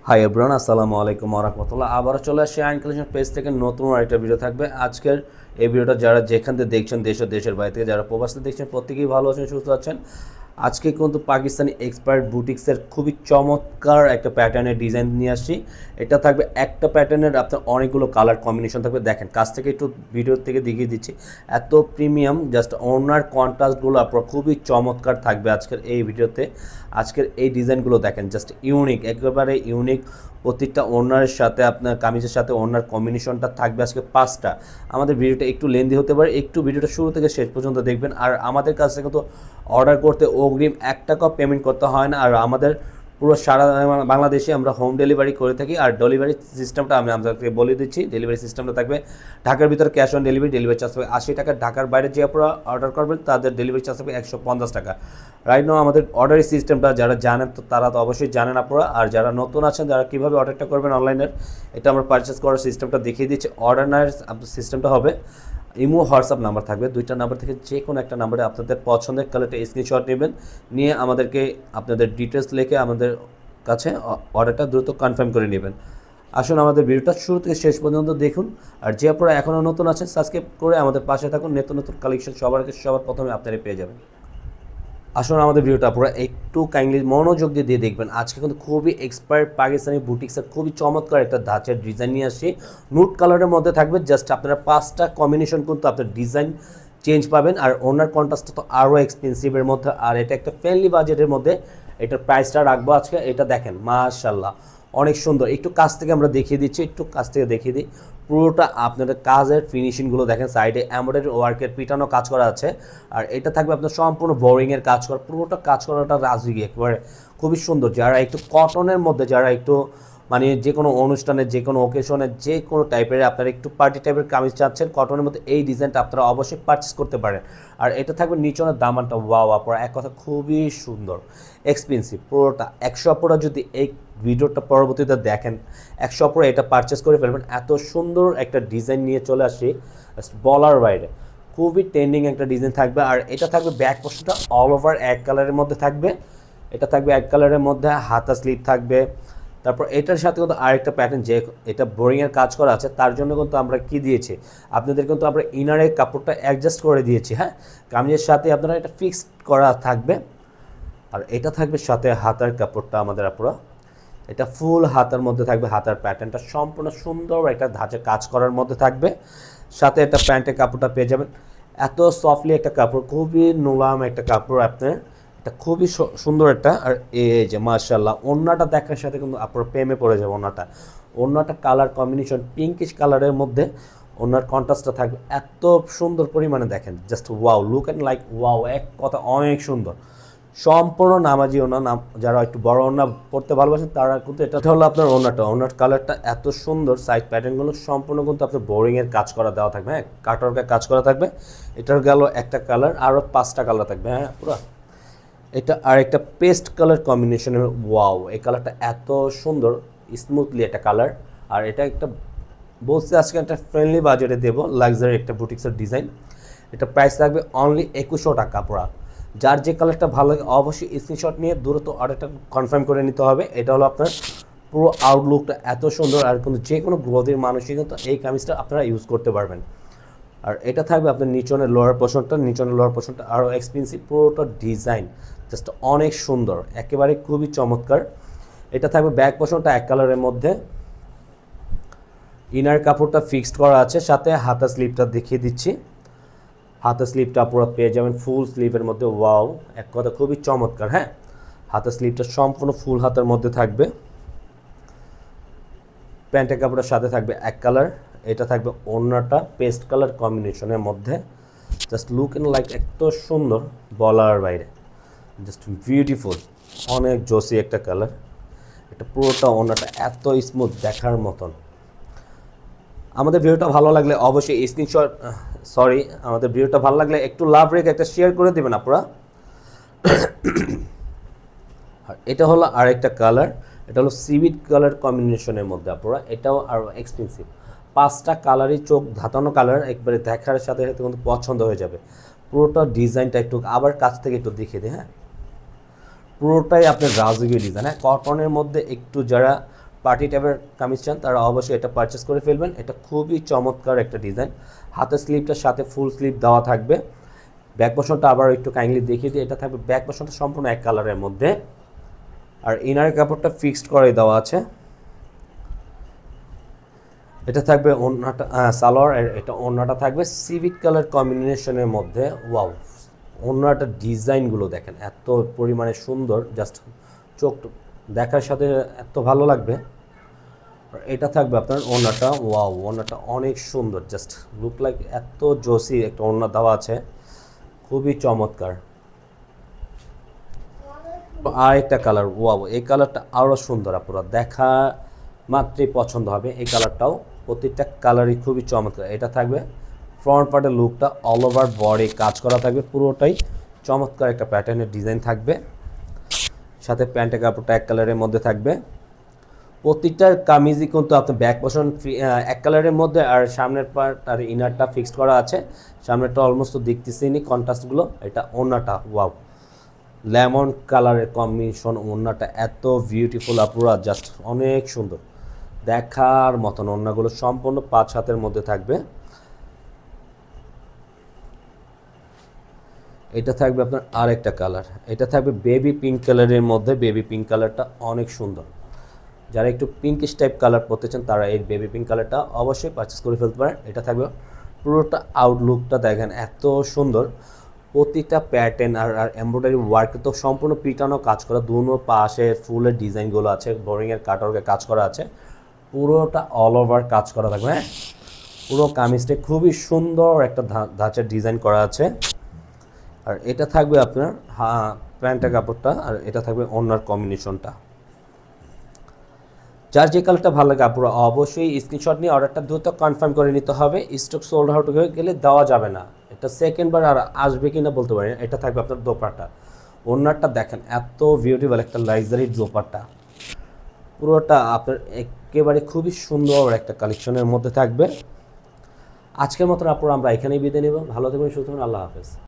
Hi everyone, আসসালামু আলাইকুম ওয়া রাহমাতুল্লাহ। আবারও চলে আসছি আইন কালেকশন পেজ থেকে নতুন আরেকটা ভিডিও থাকবে। আজকের এই ভিডিওটা যারা যেখান থেকে দেখছেন, দেশ ও দেশের বাইরে থেকে যারা প্রবাসে দেখছেন, প্রত্যেকেই ভালো আছেন, সুস্থ আছেন। আজকে কিন্তু পাকিস্তানি এক্সপার্ট বুটিক্সের খুবই চমৎকার একটা প্যাটার্নের ডিজাইন নিয়ে আসছি। এটা থাকবে একটা প্যাটার্নের আপনার অনেকগুলো কালার কম্বিনেশন থাকবে। দেখেন কাছ থেকে একটু ভিডিও থেকে দেখিয়ে দিচ্ছি, এত প্রিমিয়াম, জাস্ট ওনার কন্ট্রাস্টগুলো আপনার খুবই চমৎকার থাকবে আজকের এই ভিডিওতে। আজকের এই ডিজাইনগুলো দেখেন, জাস্ট ইউনিক, একেবারে ইউনিক। প্রত্যেকটা ওনারের সাথে আপনার কামিজের সাথে ওনার কম্বিনেশনটা থাকবে আজকে 5টা। আমাদের ভিডিওটা একটু লেন্দি হতে পারে, একটু ভিডিওটা শুরু থেকে শেষ পর্যন্ত দেখবেন। আর আমাদের কাছ থেকে তো অর্ডার করতে অগ্রিম 1 টাকাও পেমেন্ট করতে হয় না। আর আমাদের পুরো সারা বাংলাদেশে আমরা হোম ডেলিভারি করে থাকি। আর ডেলিভারি সিস্টেমটা আমি আপনাকে বলে দিচ্ছি। ডেলিভারি সিস্টেমটা থাকবে ঢাকার ভিতরে cash on delivery, delivery charge হবে 80 টাকা। ঢাকার বাইরে যে আপনারা অর্ডার করবেন তাদের ডেলিভারি চার্জ হবে 150 টাকা। রাইট নাও আমাদের অর্ডারের সিস্টেমটা যারা জানেন তো তারা তো অবশ্যই জানেন আপনারা। আর যারা নতুন আছেন, যারা কীভাবে অর্ডারটা করবেন অনলাইনের, এটা আমরা পারচেস করার সিস্টেমটা দেখিয়ে দিচ্ছি। অর্ডার নেওয়ার সিস্টেমটা হবে, ইমো হোয়াটসঅ্যাপ নাম্বার থাকবে, দুইটা নাম্বার থেকে যে কোনো একটা নাম্বারে আপনাদের পছন্দের কালারটা স্ক্রিনশট নেবেন, নিয়ে আমাদেরকে আপনাদের ডিটেলস লিখে আমাদের কাছে অর্ডারটা দ্রুত কনফার্ম করে নেবেন। আসুন আমাদের ভিডিওটা শুরু থেকে শেষ পর্যন্ত দেখুন। আর যে আপনারা এখনও নতুন আছেন, সাবস্ক্রাইব করে আমাদের পাশে থাকুন। নতুন নতুন কালেকশন সবার প্রথমে আপনারা পেয়ে যাবেন। আসলে আমাদের ভিডিওটা পুরো একটু কাইন্ডলি মনোযোগ দিয়ে দেখবেন। আজকে কিন্তু খুবই এক্সপার্ট পাকিস্তানি বুটিক্সের খুবই চমৎকার একটা ধাঁচের ডিজাইন নিয়ে আসি। নুট কালারের মধ্যে থাকবে, জাস্ট আপনারা 5টা কম্বিনেশন কিন্তু আপনার ডিজাইন চেঞ্জ পাবেন। আর ওনার কন্ট্রাস্টটা তো আরও এক্সপেন্সিভের মধ্যে, আর এটা একটা ফ্রেন্ডলি বাজেটের মধ্যে। এটার প্রাইসটা রাখবো আজকে। এটা দেখেন মাশাআল্লাহ অনেক সুন্দর। একটু কাছ থেকে আমরা দেখিয়ে দিচ্ছি, একটু কাছ থেকে দেখিয়ে দিই। পুরোটা আপনাদের কাজের ফিনিশিংগুলো দেখেন, সাইডে এমব্রয়ডারি ওয়ার্কের পিটানো কাজ করা আছে। আর এটা থাকবে আপনার সম্পূর্ণ বোরিংয়ের কাজ করা, পুরোটা কাজ করাটা রাজুকি, একেবারে খুবই সুন্দর। যারা একটু কটনের মধ্যে, যারা একটু মানে যে কোনো অনুষ্ঠানে, যে কোনো ওকেশনে, যে কোনো টাইপের আপনারা একটু পার্টি টাইপের কামিজ চাচ্ছেন কটনের মধ্যে, এই ডিজাইনটা আপনারা অবশ্যই পারচেস করতে পারেন। আর এটা থাকবে নিচনের দামানটা ওয়াও আপনারা এক কথা খুবই সুন্দর, এক্সপেন্সিভ পুরোটা। 100 আপনারা যদি এই ভিডিওটা পরবর্তীতে দেখেন, 100 আপনারা এটা পারচেস করে ফেলবেন। এত সুন্দর একটা ডিজাইন নিয়ে চলে আসি, বলার বাইরে, খুবই ট্রেন্ডিং একটা ডিজাইন থাকবে। আর এটা থাকবে ব্যাক পোর্শনটা অল ওভার এক কালারের মধ্যে থাকবে। এটা থাকবে এক কালারের মধ্যে, হাতা স্লিভ থাকবে। তারপর এটার সাথে কিন্তু আরেকটা প্যাটার্ন, যে এটা বোরিংয়ের কাজ করা আছে, তার জন্য কিন্তু আমরা কি দিয়েছি আপনাদের, কিন্তু আমরা ইনারের কাপড়টা অ্যাডজাস্ট করে দিয়েছি। হ্যাঁ, কামিজের সাথে আপনারা এটা ফিক্সড করা থাকবে। আর এটা থাকবে সাথে হাতার কাপড়টা আমাদের আপুরা, এটা ফুল হাতার মধ্যে থাকবে। হাতার প্যাটার্নটা সম্পূর্ণ সুন্দর একটা ধাঁচে কাজ করার মধ্যে থাকবে। সাথে একটা প্যান্টের কাপড়টা পেয়ে যাবেন। এত সফটলি একটা কাপড়, খুবই নোলাম একটা কাপড় আপনার, এটা খুবই সুন্দর একটা। আর এই যে মাশাআল্লাহ ওড়নাটা দেখার সাথে কিন্তু আপনার প্রেমে পড়ে যাবে। ওড়নাটা কালার কম্বিনেশন পিঙ্কিশ কালারের মধ্যে ওনার কন্ট্রাস্টটা থাকবে এত সুন্দর পরিমাণে। দেখেন just wow, look and like wow, এক কথা অনেক সুন্দর। সম্পূর্ণ নামাজি ওনা, যারা একটু বড় ওনা পড়তে ভালোবাসেন তারা কিন্তু, এটা হলো আপনার ওনার কালারটা এত সুন্দর। সাইড প্যাটার্নগুলো সম্পূর্ণ কিন্তু আপনার বোরিংয়ের কাজ করা দেওয়া থাকবে। হ্যাঁ, কাটওয়ার্কের কাজ করা থাকবে। এটার গেল একটা কালার, আরও 5টা কালার থাকবে। হ্যাঁ পুরো এটা আর একটা পেস্ট কালার কম্বিনেশনের ওয়াও, এই কালারটা এত সুন্দর, স্মুথলি একটা কালার। আর এটা একটা বলছি আজকে একটা ফ্রেন্ডলি বাজেটে দেবো, লাক্সারি একটা বুটিক্সের ডিজাইন। এটা প্রাইস লাগবে অনলি 2100 টাকা পুরা। যার যে কালারটা ভালো লাগে অবশ্যই স্ক্রিনশট নিয়ে দ্রুত অর্ডারটা কনফার্ম করে নিতে হবে। এটা হলো আপনার পুরো আউটলুকটা এত সুন্দর। আর কিন্তু যে কোনো গ্রোথের মানুষই কিন্তু এই কামিজটা আপনারা ইউজ করতে পারবেন। আর এটা থাকবে আপনার নিচনের লোয়ার পোর্শনটা আরও এক্সপেন্সিভ, পুরোটা ডিজাইন জাস্ট অনেক সুন্দর, একেবারে খুবই চমৎকার। এটা থাকবে ব্যাক পোর্শনটা এক কালারের মধ্যে, ইনার কাপড়টা ফিক্সড করা আছে। সাথে হাতা স্লিভটা দেখিয়ে দিচ্ছি, হাতা স্লিভটা পুরো পেয়ে যাবেন ফুল স্লিভের মধ্যে। ওয়াও, এক কথা খুবই চমৎকার। হ্যাঁ, হাতা স্লিভটা সম্পূর্ণ ফুল হাতার মধ্যে থাকবে। প্যান্টের কাপড়ের সাথে থাকবে এক কালার। এটা থাকবে ওড়নাটা পেস্ট কালার কম্বিনেশনের মধ্যে, জাস্ট লুক অ্যান্ড লাইক এত সুন্দর বলার বাইরে, জাস্ট বিউটিফুল, অনেক জোসি একটা কালার। এটা পুরোটা ওড়নাটা এত স্মুথ দেখার মতন। আমাদের ভিডিওটা ভালো লাগলে অবশ্যই স্ক্রিনশট, আমাদের ভিডিওটা ভালো লাগলে একটু লাভ রেখে একটা শেয়ার করে দেবেন আপনারা। আর এটা হলো আরেকটা কালার, এটা হলো সিভিট কালার কম্বিনেশনের মধ্যে আপনারা, এটাও আরও এক্সপেন্সিভ। 5টা কালারই চোখ ধাতানো কালার, একবারে দেখার সাথে সাথে কিন্তু পছন্দ হয়ে যাবে। পুরোটা ডিজাইনটা একটু আবার কাছ থেকে একটু দেখিয়ে দিই। হ্যাঁ, পুরোটাই আপনার রাজকীয় ডিজাইন। হ্যাঁ, কটনের মধ্যে একটু যারা পার্টি টাইপের কামিজ চান তারা অবশ্যই এটা পারচেস করে ফেলবেন। এটা খুবই চমৎকার একটা ডিজাইন। হাতের স্লিভটার সাথে ফুল স্লিভ দেওয়া থাকবে। ব্যাক পোর্শনটা আবার একটু কাইন্ডলি দেখিয়ে দিই। এটা থাকবে ব্যাক পোর্শনটা সম্পূর্ণ এক কালারের মধ্যে, আর ইনারের কাপড়টা ফিক্সড করে দেওয়া আছে। এটা থাকবে ওড়নাটা সালোয়ার, আর এটা ওড়নাটা থাকবে সিভিট কালার কম্বিনেশনের মধ্যে। ওয়াও, ওড়নাটা ডিজাইনগুলো দেখেন এত পরিমাণে সুন্দর, জাস্ট চোখ দেখার সাথে এত ভালো লাগবে। আর এটা থাকবে আপনার ওড়নাটা। ওয়াও, ওড়নাটা অনেক সুন্দর, জাস্ট লুক লাইক এত জোসি একটা ওড়না দেওয়া আছে, খুবই চমৎকার। আর একটা কালার, ওয়াও এই কালারটা আরও সুন্দর, আপনারা দেখা মাত্রই পছন্দ হবে। এই কালারটাও প্রত্যেকটা কালারই খুবই চমৎকার। এটা থাকবে ফ্রন্ট পার্টের লুকটা অল ওভার বডি কাজ করা থাকবে, পুরোটাই চমৎকার একটা প্যাটার্নের ডিজাইন থাকবে। সাথে প্যান্টের কাপড়টা এক কালারের মধ্যে থাকবে। প্রতিটার কামিজই কিন্তু আপনার ব্যাক পোর্শন এক কালারের মধ্যে, আর সামনের পার্ট আর ইনারটা ফিক্সড করা আছে। সামনেরটা অলমোস্ট দেখতেছিনি কন্ট্রাস্টগুলো। এটা ওড়নাটা, ওয়াও লেমন কালারের কম্বিনেশন, ওড়নাটা এত বিউটিফুল আপুরা, জাস্ট অনেক সুন্দর দেখার মতন। ওড়নাগুলো সম্পূর্ণ 5 হাতের মধ্যে থাকবে। এটা থাকবে আপনার আরেকটা কালার, এটা থাকবে বেবি পিঙ্ক কালারের মধ্যে। বেবি পিঙ্ক কালারটা অনেক সুন্দর। যারা একটু পিঙ্কিশ টাইপ কালার পরতে চান তারা এই বেবি পিঙ্ক কালারটা অবশ্যই পারচেস করে ফেলতে পারেন। এটা থাকবে পুরোটা আউটলুকটা দেখেন এত সুন্দর। প্রতিটা প্যাটার্ন আর এমব্রয়ডারি ওয়ার্কে তো সম্পূর্ণ পিটানো কাজ করা, দুনো পাশে ফুলের ডিজাইনগুলো আছে, বোরিংয়ের কাটওয়ার্কের কাজ করা আছে, পুরোটা অল ওভার কাজ করা থাকবে। হ্যাঁ, পুরো কামিজটা খুবই সুন্দর একটা ধাঁচের ডিজাইন করা আছে। আর এটা থাকবে আপনার প্যান্টের কাপড়টা, আর এটা থাকবে ওড়নার কম্বিনেশনটা। যার যে কালারটা ভালো লাগে আপনারা অবশ্যই স্ক্রিনশট নিয়ে অর্ডারটা দ্রুত কনফার্ম করে নিতে হবে। স্টক সোল্ড আউট হয়ে গেলে দেওয়া যাবে না। এটা সেকেন্ড বার আর আসবে কি না বলতে পারি না। এটা থাকবে আপনার দোপাট্টা, ওড়নাটা দেখেন এত বিউটিফুল একটা লাক্সারি দোপাট্টা, পুরোটা আপনার একেবারে খুবই সুন্দর একটা কালেকশনের মধ্যে থাকবে। আজকের মতন আপনারা আমরা এখানেই বিদায় নেব। ভালো থাকবেন, সুস্থ থাকবেন, আল্লাহ হাফেজ।